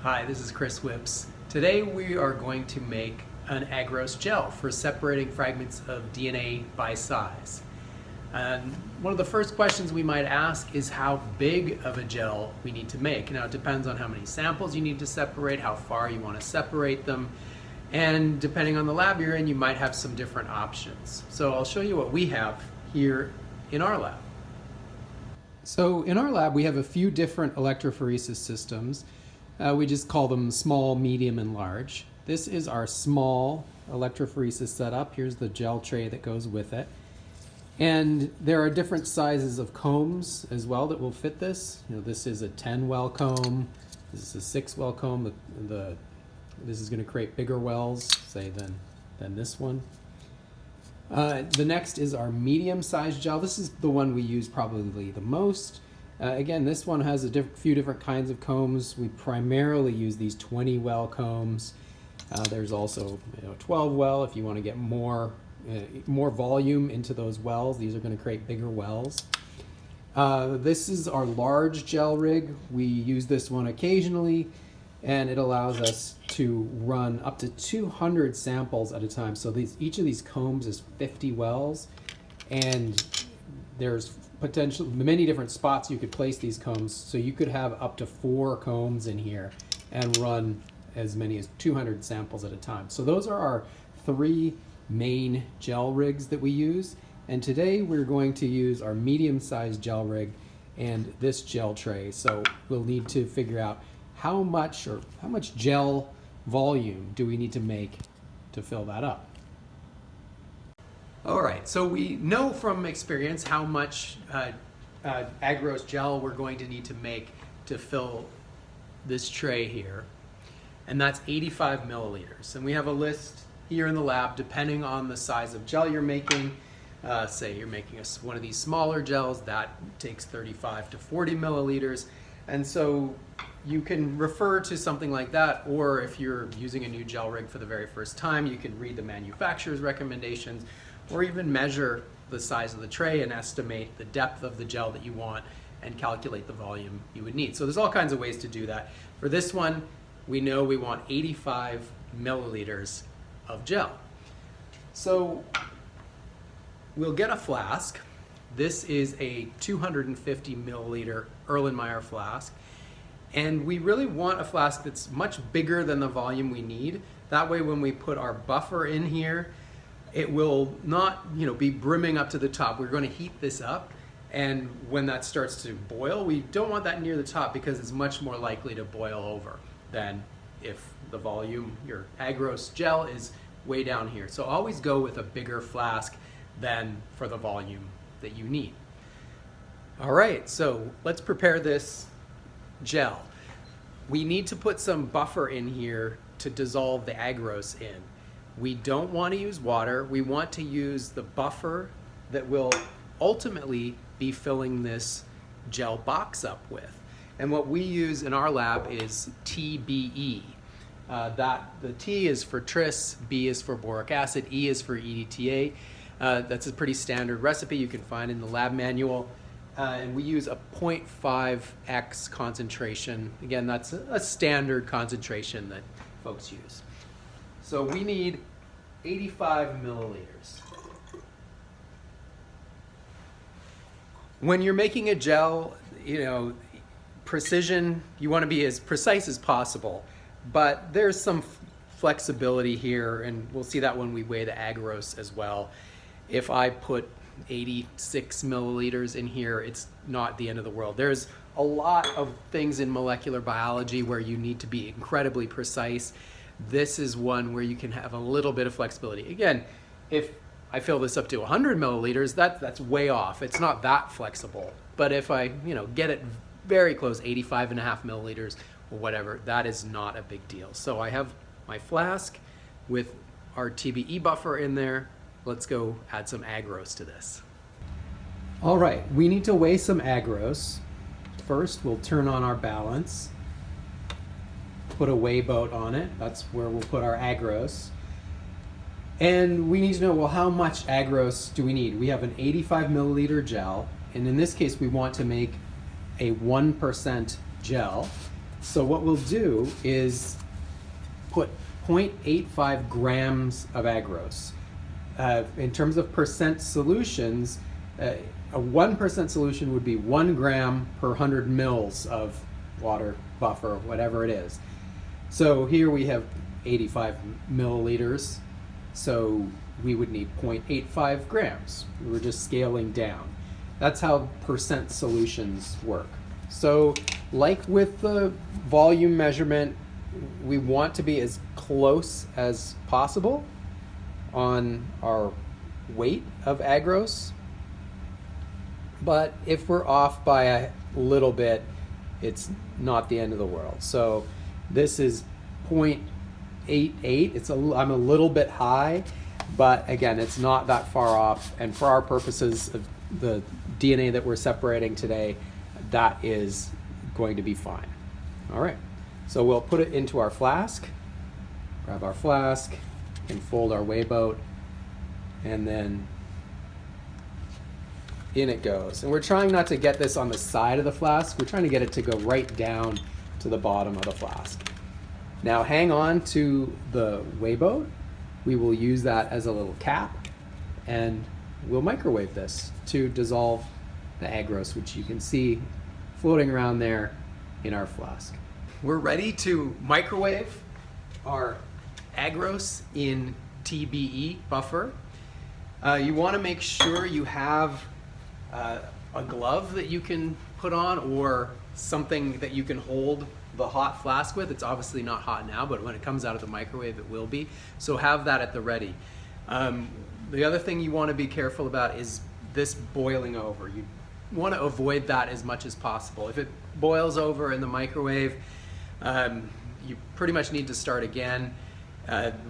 Hi, this is Chris Whips. Today we are going to make an Agarose gel for separating fragments of DNA by size. And one of the first questions we might ask is how big of a gel we need to make. Now it depends on how many samples you need to separate, how far you want to separate them, and depending on the lab you're in, you might have some different options. So I'll show you what we have here in our lab. So in our lab we have a few different electrophoresis systems. We just call them small, medium, and large. This is our small electrophoresis setup. Here's the gel tray that goes with it. And there are different sizes of combs as well that will fit this. This is a 10 well comb. This is a 6 well comb. This is going to create bigger wells, say, than this one. The next is our medium-sized gel. This is the one we use probably the most. Again, this one has a few different kinds of combs. We primarily use these 20 well combs. There's also 12 well if you want to get more volume into those wells. These are going to create bigger wells. This is our large gel rig. We use this one occasionally, and it allows us to run up to 200 samples at a time. So each of these combs is 50 wells, and there's many different spots you could place these combs. So you could have up to 4 combs in here and run as many as 200 samples at a time. So those are our 3 main gel rigs that we use. And today we're going to use our medium-sized gel rig and this gel tray. So we'll need to figure out how much gel volume do we need to make to fill that up. All right, so we know from experience how much Agarose gel we're going to need to make to fill this tray here, and that's 85 milliliters. And we have a list here in the lab depending on the size of gel you're making. Say you're making one of these smaller gels, that takes 35 to 40 milliliters. And so you can refer to something like that, or if you're using a new gel rig for the very first time, you can read the manufacturer's recommendations, or even measure the size of the tray and estimate the depth of the gel that you want and calculate the volume you would need. So there's all kinds of ways to do that. For this one, we know we want 85 milliliters of gel. So we'll get a flask. This is a 250 milliliter Erlenmeyer flask. And we really want a flask that's much bigger than the volume we need. That way when we put our buffer in here, it will not be brimming up to the top. We're going to heat this up, and when that starts to boil, we don't want that near the top because it's much more likely to boil over than if the volume, your Agarose gel, is way down here. So always go with a bigger flask than for the volume that you need. All right, so let's prepare this gel. We need to put some buffer in here to dissolve the Agarose in. We don't want to use water. We want to use the buffer that will ultimately be filling this gel box up with. And what we use in our lab is TBE. The T is for tris, B is for boric acid, E is for EDTA. That's a pretty standard recipe you can find in the lab manual. And we use a 0.5x concentration. Again, that's a standard concentration that folks use. So we need 85 milliliters. When you're making a gel, precision, you want to be as precise as possible, but there's some flexibility here, and we'll see that when we weigh the Agarose as well. If I put 86 milliliters in here, it's not the end of the world. There's a lot of things in molecular biology where you need to be incredibly precise. This is one where you can have a little bit of flexibility. Again, if I fill this up to 100 milliliters, that's way off. It's not that flexible. But if I get it very close, 85.5 milliliters or whatever, that is not a big deal. So I have my flask with our TBE buffer in there. Let's go add some Agarose to this. All right, we need to weigh some Agarose. First, we'll turn on our balance. Put a weigh boat on it. That's where we'll put our Agarose. And we need to know, well, how much Agarose do we need? We have an 85 milliliter gel, and in this case we want to make a 1% gel. So what we'll do is put 0.85 grams of Agarose. In terms of percent solutions, a 1% solution would be 1 gram per 100 mils of water, buffer, whatever it is. So here we have 85 milliliters, so we would need 0.85 grams. We're just scaling down. That's how percent solutions work. So like with the volume measurement, we want to be as close as possible on our weight of Agarose. But if we're off by a little bit, it's not the end of the world. So this is 0.88. I'm a little bit high, but again, it's not that far off. And for our purposes of the DNA that we're separating today, that is going to be fine. All right, so we'll put it into our flask, grab our flask, and fold our weigh boat, and then in it goes. And we're trying not to get this on the side of the flask. We're trying to get it to go right down to the bottom of the flask. Now hang on to the weigh boat. We will use that as a little cap, and we'll microwave this to dissolve the Agarose, which you can see floating around there in our flask. We're ready to microwave our Agarose in TBE buffer. You want to make sure you have a glove that you can put on, or something that you can hold the hot flask with. It's obviously not hot now, but when it comes out of the microwave it will be. So have that at the ready. The other thing you want to be careful about is this boiling over. You want to avoid that as much as possible. If it boils over in the microwave, you pretty much need to start again.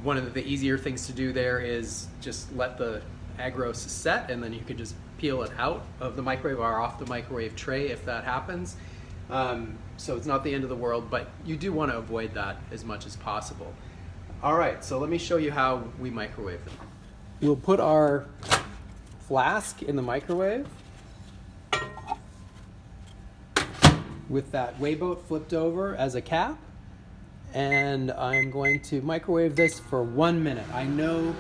One of the easier things to do there is just let the Agarose set, and then you can just peel it out of the microwave or off the microwave tray if that happens. So it's not the end of the world, but you do want to avoid that as much as possible. All right, so let me show you how we microwave them. We'll put our flask in the microwave with that weigh boat flipped over as a cap, and I'm going to microwave this for 1 minute. I know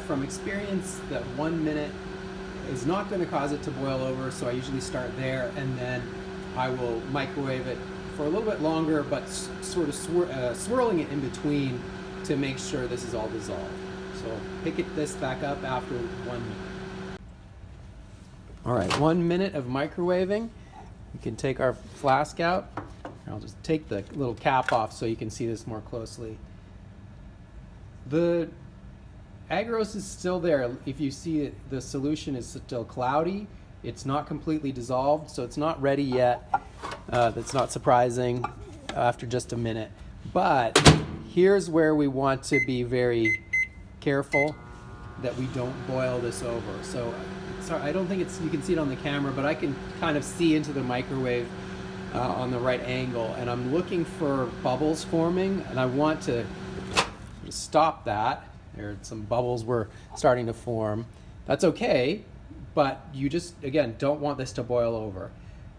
from experience that 1 minute is not going to cause it to boil over, so I usually start there, and then I will microwave it for a little bit longer, but sort of swirling it in between to make sure this is all dissolved. So pick this back up after 1 minute. All right, 1 minute of microwaving. We can take our flask out. I'll just take the little cap off so you can see this more closely. The Agarose is still there. If you see it, the solution is still cloudy. It's not completely dissolved, so it's not ready yet. That's not surprising after just a minute. But here's where we want to be very careful that we don't boil this over. So sorry, I don't think you can see it on the camera, but I can kind of see into the microwave on the right angle, and I'm looking for bubbles forming, and I want to stop that. Some bubbles were starting to form. That's okay, but you just, again, don't want this to boil over.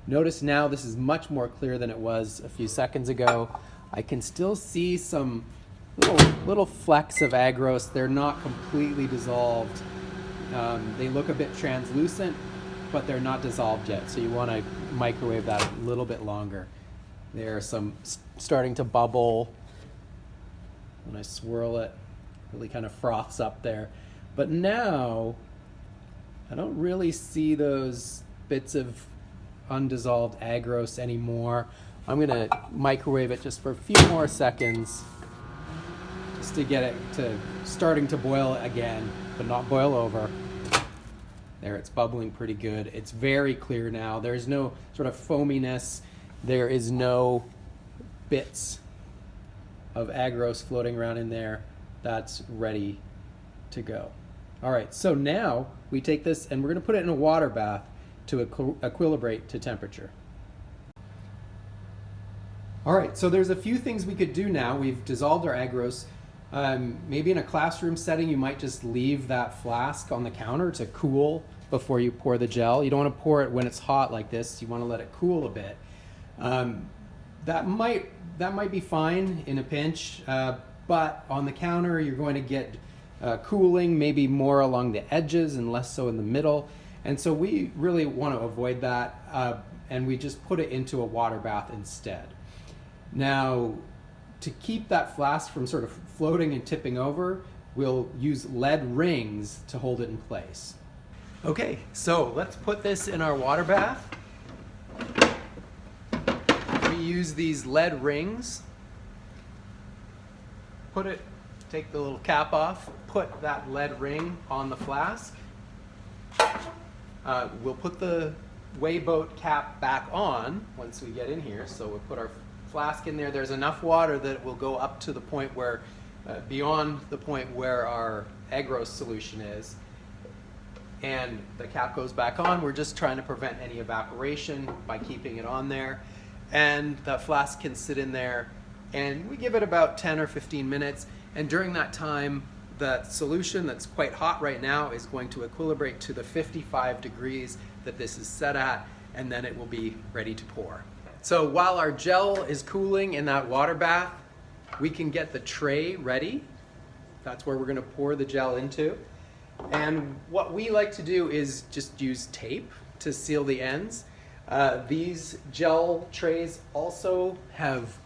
Notice now this is much more clear than it was a few seconds ago. I can still see some little flecks of Agarose. They're not completely dissolved. They look a bit translucent, but they're not dissolved yet, so you want to microwave that a little bit longer. There are some starting to bubble. When I swirl it, really kind of froths up there. But now, I don't really see those bits of undissolved Agarose anymore. I'm gonna microwave it just for a few more seconds, just to get it to starting to boil again, but not boil over. There, it's bubbling pretty good. It's very clear now. There's no sort of foaminess. There is no bits of Agarose floating around in there. That's ready to go. All right, so now we take this and we're gonna put it in a water bath to equilibrate to temperature. All right, so there's a few things we could do now. We've dissolved our Agarose. Maybe in a classroom setting, you might just leave that flask on the counter to cool before you pour the gel. You don't want to pour it when it's hot like this. You want to let it cool a bit. that might be fine in a pinch, but on the counter you're going to get cooling maybe more along the edges and less so in the middle. And so we really want to avoid that, and we just put it into a water bath instead. Now, to keep that flask from sort of floating and tipping over, we'll use lead rings to hold it in place. Okay, so let's put this in our water bath. We use these lead rings. Take the little cap off, put that lead ring on the flask. We'll put the weigh boat cap back on once we get in here. So we'll put our flask in there. There's enough water that it will go up to the point where, beyond the point where our Agarose solution is. And the cap goes back on. We're just trying to prevent any evaporation by keeping it on there. And that flask can sit in there, and we give it about 10 or 15 minutes. And during that time, that solution that's quite hot right now is going to equilibrate to the 55 degrees that this is set at, and then it will be ready to pour. So while our gel is cooling in that water bath, we can get the tray ready. That's where we're going to pour the gel into. And what we like to do is just use tape to seal the ends. These gel trays also have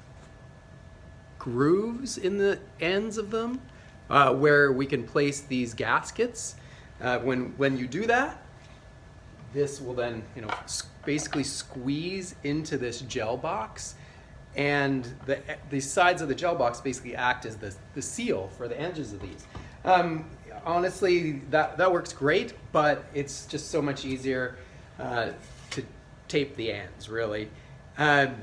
grooves in the ends of them, where we can place these gaskets. When you do that, this will then, basically squeeze into this gel box, and the sides of the gel box basically act as the seal for the edges of these. Honestly, that works great, but it's just so much easier to tape the ends, really.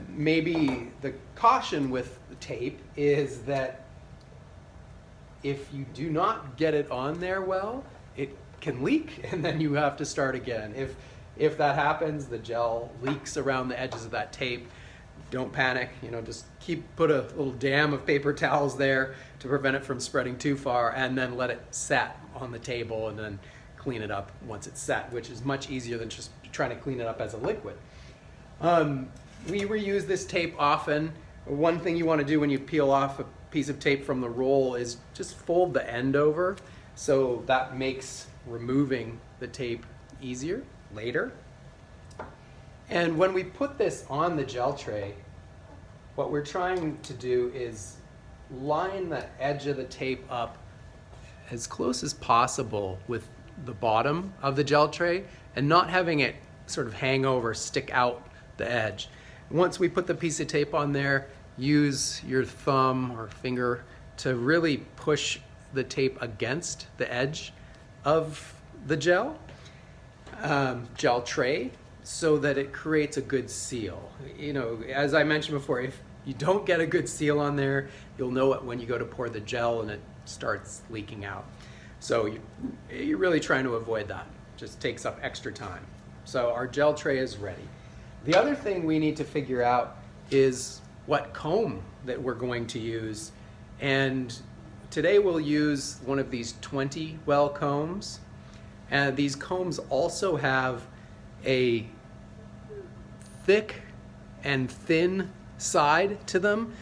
Maybe the caution with the tape is that if you do not get it on there well, it can leak, and then you have to start again. If that happens, the gel leaks around the edges of that tape, don't panic. Just put a little dam of paper towels there to prevent it from spreading too far, and then let it set on the table, and then clean it up once it's set, which is much easier than just trying to clean it up as a liquid. We reuse this tape often. One thing you want to do when you peel off a piece of tape from the roll is just fold the end over, so that makes removing the tape easier later. And when we put this on the gel tray, what we're trying to do is line the edge of the tape up as close as possible with the bottom of the gel tray, and not having it sort of hang over, stick out the edge. Once we put the piece of tape on there, use your thumb or finger to really push the tape against the edge of the gel tray, so that it creates a good seal. As I mentioned before, if you don't get a good seal on there, you'll know it when you go to pour the gel and it starts leaking out. So you're really trying to avoid that. Just takes up extra time. So our gel tray is ready. The other thing we need to figure out is what comb that we're going to use. And today we'll use one of these 20 well combs. And these combs also have a thick and thin side to them.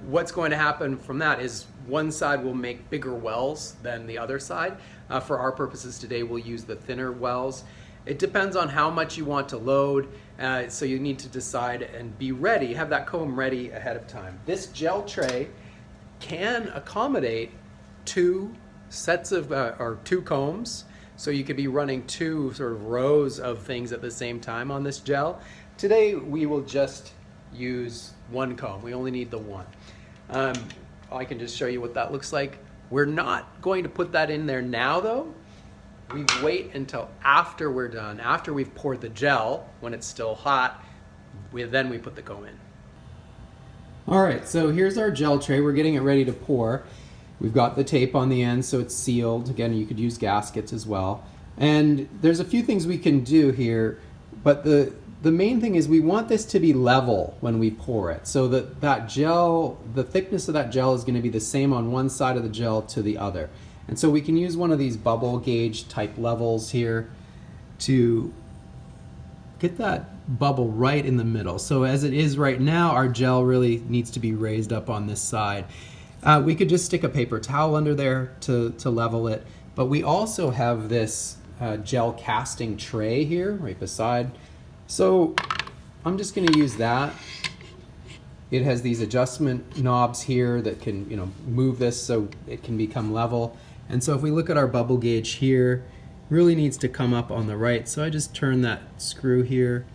What's going to happen from that is one side will make bigger wells than the other side. For our purposes today, we'll use the thinner wells. It depends on how much you want to load, so you need to decide and be ready, have that comb ready ahead of time. This gel tray can accommodate two sets of, or two combs, so you could be running two sort of rows of things at the same time on this gel. Today we will just use one comb. We only need the one. I can just show you what that looks like. We're not going to put that in there now though. We wait until after we're done, after we've poured the gel, when it's still hot, then we put the comb in. All right, so here's our gel tray. We're getting it ready to pour. We've got the tape on the end so it's sealed. Again, you could use gaskets as well. And there's a few things we can do here, but the main thing is we want this to be level when we pour it, so that gel, the thickness of that gel is going to be the same on one side of the gel to the other. And so we can use one of these bubble gauge type levels here to get that bubble right in the middle. So as it is right now, our gel really needs to be raised up on this side. We could just stick a paper towel under there to level it, but we also have this gel casting tray here right beside. So I'm just going to use that. It has these adjustment knobs here that can, you know, move this so it can become level. And so if we look at our bubble gauge here, really needs to come up on the right. So I just turn that screw here.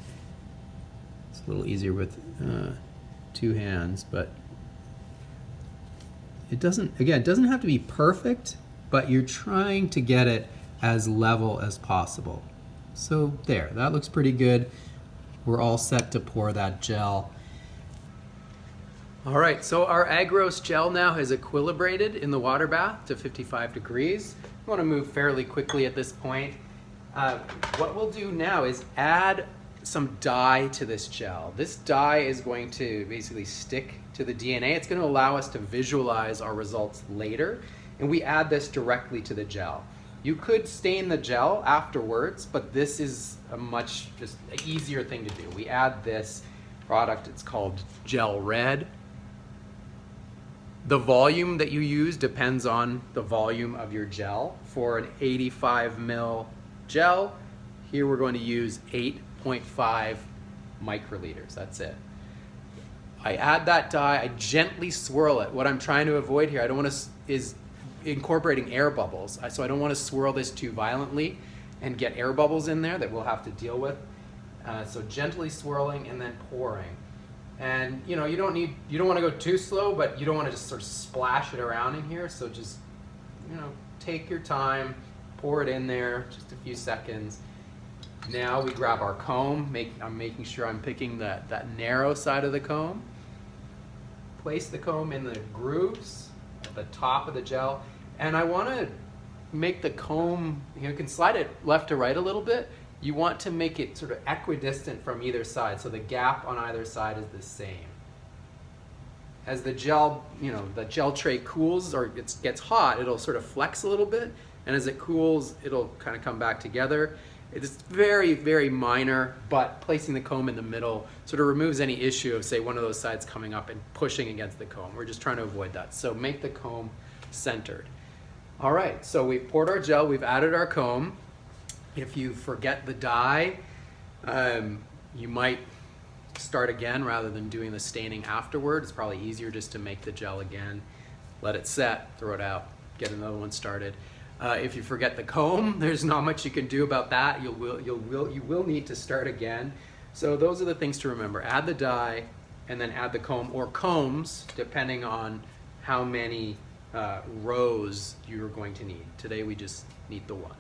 It's a little easier with two hands, but it doesn't, again, it doesn't have to be perfect, but you're trying to get it as level as possible. So there, that looks pretty good. We're all set to pour that gel. All right, so our Agarose gel now has equilibrated in the water bath to 55 degrees. I want to move fairly quickly at this point. What we'll do now is add some dye to this gel. This dye is going to basically stick to the DNA. It's going to allow us to visualize our results later, and we add this directly to the gel. You could stain the gel afterwards, but this is a much just easier thing to do. We add this product, it's called Gel Red. The volume that you use depends on the volume of your gel. For an 85 ml gel, here we're going to use 8.5 microliters, that's it. I add that dye, I gently swirl it. What I'm trying to avoid here, I don't want to, is incorporating air bubbles. So I don't want to swirl this too violently and get air bubbles in there that we'll have to deal with. So gently swirling and then pouring. And you know, you don't want to go too slow, but you don't want to just sort of splash it around in here. So just, you know, take your time, pour it in there, just a few seconds. Now we grab our comb. I'm making sure I'm picking that narrow side of the comb. Place the comb in the grooves at the top of the gel, and I want to make the comb, you can slide it left to right a little bit. You want to make it sort of equidistant from either side, so the gap on either side is the same. As the gel, you know, the gel tray cools or gets hot, it'll sort of flex a little bit, and as it cools, it'll kind of come back together. It's very, very minor, but placing the comb in the middle sort of removes any issue of, say, one of those sides coming up and pushing against the comb. We're just trying to avoid that. So make the comb centered. All right, so we've poured our gel, we've added our comb. If you forget the dye, you might start again rather than doing the staining afterward. It's probably easier just to make the gel again, let it set, throw it out, get another one started. If you forget the comb, there's not much you can do about that. You will need to start again. So those are the things to remember. Add the dye and then add the comb or combs, depending on how many rows you're going to need. Today we just need the one.